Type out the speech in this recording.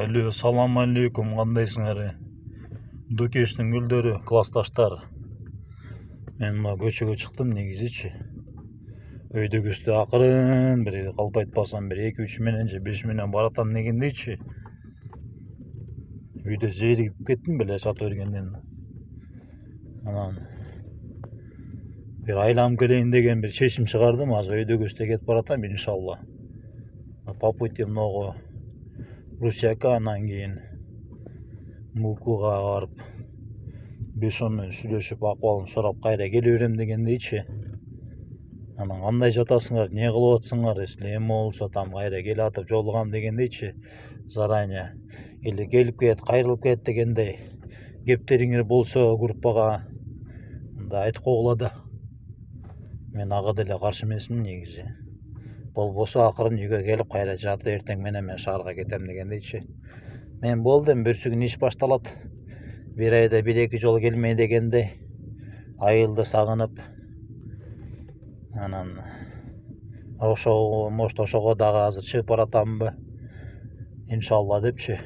Алло, салам алейкум, кандайсыңар? Дүкештің гүлдері, классташтар. Мен мына көчөгө чыктым негизичи. Өйдөгөстө акырын бир калп айтпасам бир 2-3 менен же 5 менен баратам дегендейчи. Үйдө зеригип кеттим беле сата бергенден. Анан бир айланып келейин деген бир чечим чыгардым. Азыр өйдөгөстө кетип баратам иншалла. По пути много Русяка, анан кийин Мукуга барып 5-10 менен сүйлөшүп акыбалын сурап кайра келе берем дегендейчи. Анан кандай жатасыңар, эмне кылып атсыңар, эсиле эме болсо там кайра келе атып жолугам дегендейчи. Заранее или келип кет, кайрылып кет дегендей кептериңер болсо группага мындай айтып койгула да. Мен ага деле каршы эмесмин негизи. Болбосо акырын үйгө келип кайра жатып эртең менен мен шаарга кетем дегендейчи. Мен болду, эми бүрсү күн иш башталат. Бир айда 1-2 жолу келмей дегенде айылды сагынып, анан может ошого дагы азыр чыгып баратамбы иншалла депчи.